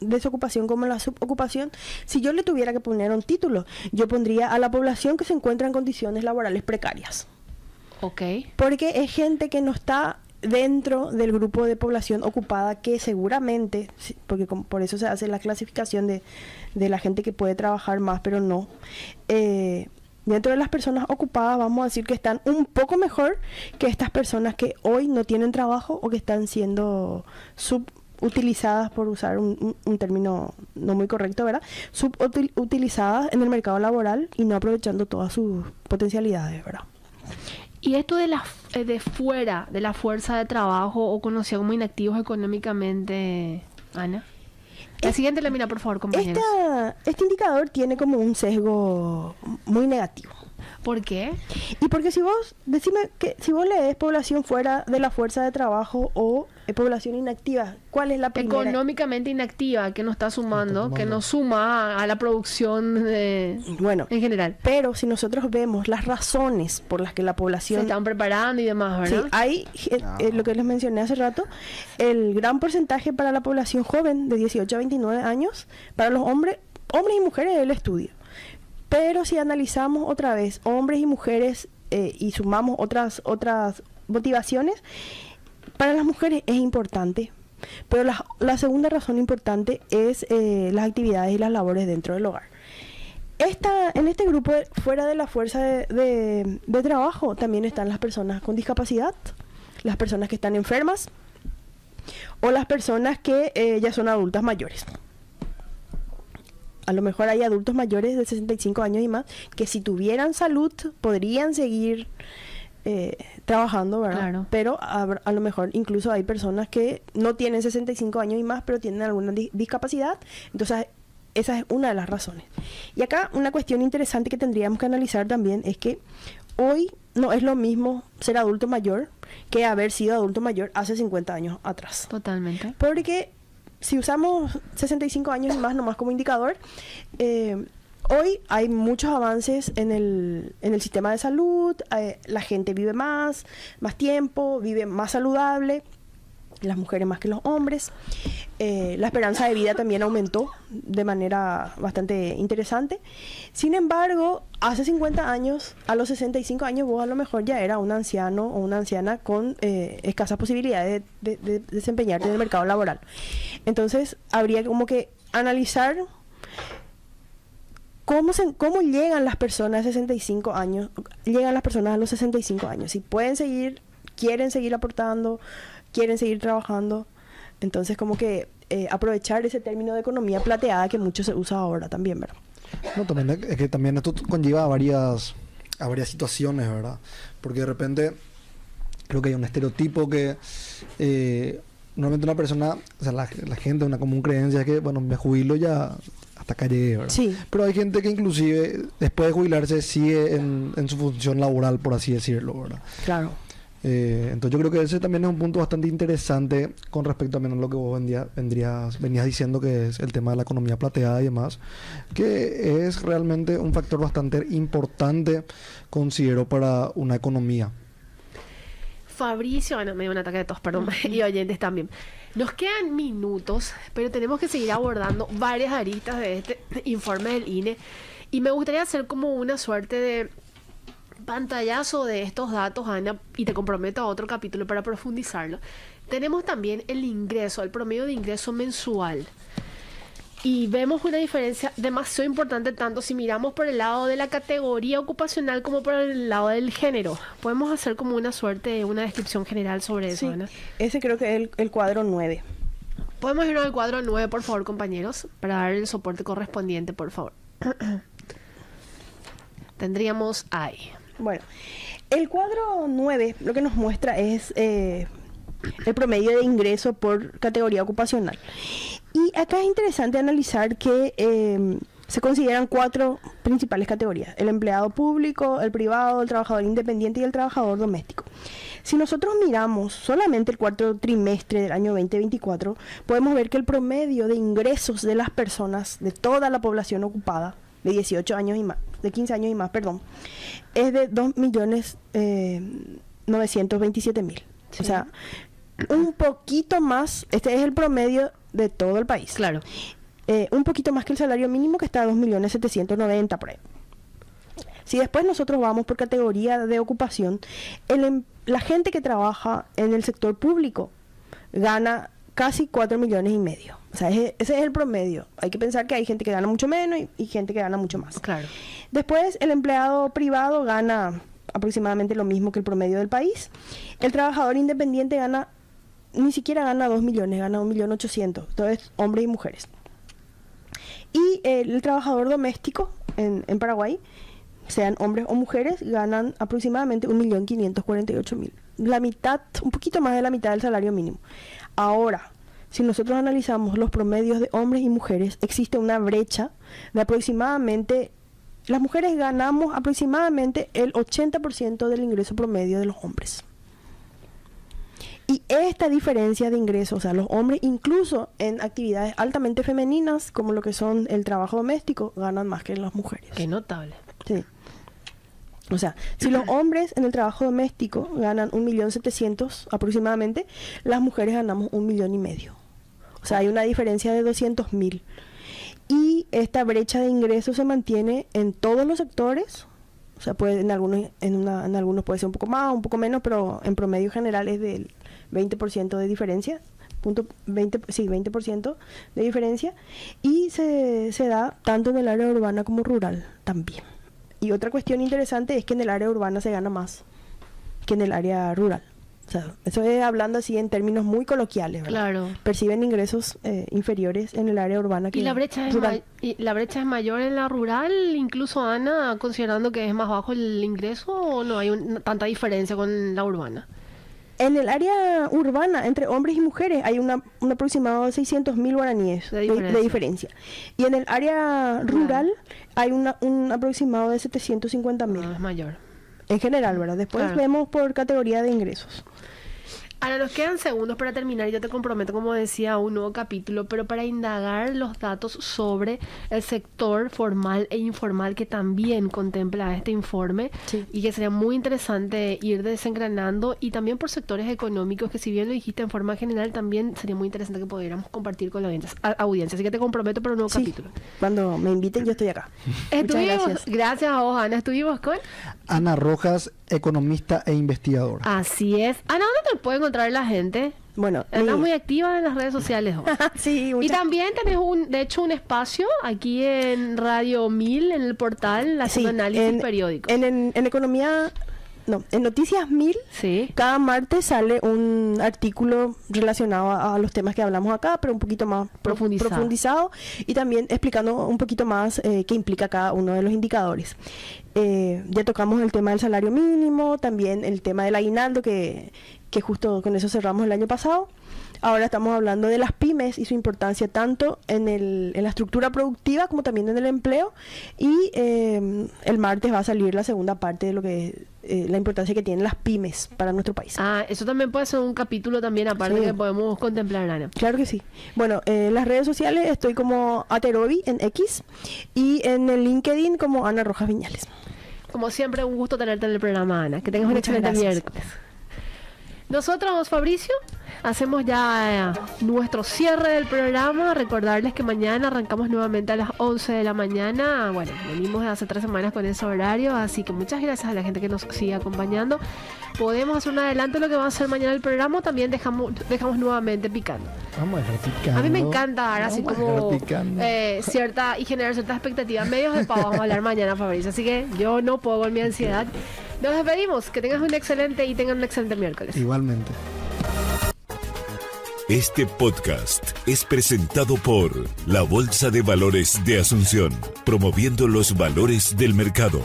desocupación como la subocupación, si yo le tuviera que poner un título, yo pondría a la población que se encuentra en condiciones laborales precarias. Ok. Porque es gente que no está dentro del grupo de población ocupada, que seguramente, porque por eso se hace la clasificación de la gente que puede trabajar más, pero no. Dentro de las personas ocupadas vamos a decir que están un poco mejor que estas personas que hoy no tienen trabajo o que están siendo subutilizadas, por usar un término no muy correcto, ¿verdad? Subutilizadas en el mercado laboral y no aprovechando todas sus potencialidades, ¿verdad? Y esto de fuera de la fuerza de trabajo, o conocido como inactivos económicamente, Ana. La siguiente lámina, por favor, compañeros. Este indicador tiene como un sesgo muy negativo. ¿Por qué? Y porque si vos lees población fuera de la fuerza de trabajo o población inactiva, ¿cuál es la primera? Económicamente inactiva, que no está sumando, que no suma a la producción Bueno, en general. pero si nosotros vemos las razones por las que la población... Se están preparando y demás, Sí, ¿verdad? hay lo que les mencioné hace rato, el gran porcentaje para la población joven de 18 a 29 años, para los hombres y mujeres del estudio. Pero si analizamos otra vez hombres y mujeres y sumamos otras motivaciones, para las mujeres es importante. Pero la segunda razón importante es las actividades y las labores dentro del hogar. En este grupo, fuera de la fuerza de trabajo, también están las personas con discapacidad, las personas que están enfermas o las personas que ya son adultas mayores. A lo mejor hay adultos mayores de 65 años y más que si tuvieran salud podrían seguir trabajando, ¿verdad? Claro. Pero a lo mejor incluso hay personas que no tienen 65 años y más, pero tienen alguna discapacidad. Entonces, esa es una de las razones. Y acá una cuestión interesante que tendríamos que analizar también es que hoy no es lo mismo ser adulto mayor que haber sido adulto mayor hace 50 años atrás. Totalmente. Porque si usamos 65 años y más nomás como indicador, hoy hay muchos avances en el sistema de salud, la gente vive más tiempo, vive más saludable, las mujeres más que los hombres. La esperanza de vida también aumentó de manera bastante interesante. Sin embargo, hace 50 años, a los 65 años, vos a lo mejor ya era un anciano o una anciana con escasas posibilidades de desempeñarte en el mercado laboral. Entonces, habría como que analizar cómo llegan las personas a 65 años, llegan las personas a los 65 años, si quieren seguir aportando, quieren seguir trabajando. Entonces, como que aprovechar ese término de economía plateada que mucho se usa ahora también, ¿verdad? No, también es que también esto conlleva a varias situaciones, ¿verdad? Porque de repente creo que hay un estereotipo que normalmente una persona, o sea, la gente, una común creencia es que, bueno, me jubilo ya hasta acá llegué, ¿verdad? Sí. Pero hay gente que inclusive después de jubilarse sigue en su función laboral, por así decirlo, ¿verdad? Claro. Entonces yo creo que ese también es un punto bastante interesante con respecto también a lo que vos venías diciendo, que es el tema de la economía plateada y demás, que es realmente un factor bastante importante, considero, para una economía. Fabricio, bueno, me dio un ataque de tos, perdón, y oyentes también. Nos quedan minutos, pero tenemos que seguir abordando varias aristas de este informe del INE y me gustaría hacer como una suerte de pantallazo de estos datos, Ana, y te comprometo a otro capítulo para profundizarlo. Tenemos también el ingreso, el promedio de ingreso mensual. Y vemos una diferencia demasiado importante tanto si miramos por el lado de la categoría ocupacional como por el lado del género. Podemos hacer como una suerte, una descripción general sobre eso, Sí, Ana. ese creo que es el cuadro 9. Podemos irnos al cuadro 9, por favor, compañeros, para dar el soporte correspondiente, por favor. Tendríamos ahí. Bueno, el cuadro 9 lo que nos muestra es el promedio de ingreso por categoría ocupacional. Y acá es interesante analizar que se consideran 4 principales categorías: el empleado público, el privado, el trabajador independiente y el trabajador doméstico. Si nosotros miramos solamente el cuarto trimestre del año 2024, podemos ver que el promedio de ingresos de las personas, de toda la población ocupada, de 18 años y más, de 15 años y más, perdón, es de 2.927.000. Sí. O sea, un poquito más, este es el promedio de todo el país. Claro. Un poquito más que el salario mínimo, que está a 2.790.000 por ahí. Si después nosotros vamos por categoría de ocupación, la gente que trabaja en el sector público gana casi 4,5 millones. O sea, ese es el promedio. Hay que pensar que hay gente que gana mucho menos y gente que gana mucho más. Claro. Después, el empleado privado gana aproximadamente lo mismo que el promedio del país. El trabajador independiente ni siquiera gana 2 millones, gana 1.800.000. Entonces, hombres y mujeres. Y el trabajador doméstico en Paraguay, sean hombres o mujeres, ganan aproximadamente 1.548.000. La mitad, un poquito más de la mitad del salario mínimo. Ahora, si nosotros analizamos los promedios de hombres y mujeres, existe una brecha de aproximadamente, las mujeres ganamos aproximadamente el 80% del ingreso promedio de los hombres. Y esta diferencia de ingresos, o sea, los hombres incluso en actividades altamente femeninas, como lo que son el trabajo doméstico, ganan más que las mujeres. Qué notable. Sí. O sea, si los hombres en el trabajo doméstico ganan 1.700.000 aproximadamente, las mujeres ganamos 1,5 millones. O sea, hay una diferencia de 200.000. Y esta brecha de ingresos se mantiene en todos los sectores. O sea, en algunos puede ser un poco más, un poco menos, pero en promedio general es del 20% de diferencia. 20% de diferencia. Y se da tanto en el área urbana como rural también. Y otra cuestión interesante es que en el área urbana se gana más que en el área rural. O sea, eso es hablando así en términos muy coloquiales, ¿verdad? Claro. Perciben ingresos inferiores en el área urbana que ¿Y la brecha rural. ¿Y la brecha es mayor en la rural, incluso, Ana, considerando que es más bajo el ingreso, o no hay tanta diferencia con la urbana? En el área urbana, entre hombres y mujeres, hay un aproximado de 600.000 guaraníes de diferencia. Y en el área rural hay un aproximado de 750.000. No, es mayor. En general, ¿verdad? Después Claro. vemos por categoría de ingresos. Ahora nos quedan segundos para terminar y yo te comprometo, como decía, a un nuevo capítulo, pero para indagar los datos sobre el sector formal e informal que también contempla este informe, Sí. y que sería muy interesante ir desengranando, y también por sectores económicos que, si bien lo dijiste en forma general, también sería muy interesante que pudiéramos compartir con la audiencia. Así que te comprometo para un nuevo Sí, capítulo. cuando me inviten yo estoy acá. Muchas gracias. Gracias a vos, Ana. Estuvimos con... Ana Rojas, economista e investigadora. Así es. Ana, ¿dónde te puede encontrar la gente? Bueno, Estás muy activa en las redes sociales vos. sí, Y muchas- también tenés de hecho un espacio aquí en Radio 1000, en el portal, haciendo análisis periódicos. En economía, no, en Noticias 1000, Sí. cada martes sale un artículo relacionado a los temas que hablamos acá, pero un poquito más profundizado y también explicando un poquito más qué implica cada uno de los indicadores. Ya tocamos el tema del salario mínimo, también el tema del aguinaldo, que justo con eso cerramos el año pasado. Ahora estamos hablando de las pymes y su importancia tanto en la estructura productiva como también en el empleo. Y el martes va a salir la segunda parte de lo que la importancia que tienen las pymes para nuestro país. Ah, eso también puede ser un capítulo también aparte Sí. que podemos contemplar, Ana. Claro que sí. Bueno, en las redes sociales estoy como Aterobi en X y en el LinkedIn como Ana Rojas Viñales. Como siempre, un gusto tenerte en el programa, Ana. Que tengas un Muchas excelente gracias. miércoles. Nosotros, Fabricio, hacemos ya nuestro cierre del programa. Recordarles que mañana arrancamos nuevamente a las 11 de la mañana. Bueno, venimos de hace 3 semanas con ese horario, así que muchas gracias a la gente que nos sigue acompañando. Podemos hacer un adelanto de lo que va a ser mañana el programa, también dejamos nuevamente picando. Vamos a dejar picando. A mí me encanta dar así como cierta y generar cierta expectativa. Medios de pavo vamos a hablar mañana, Fabricio, así que yo no puedo con mi ansiedad. Nos despedimos, que tengan un excelente miércoles. Igualmente. Este podcast es presentado por la Bolsa de Valores de Asunción, promoviendo los valores del mercado.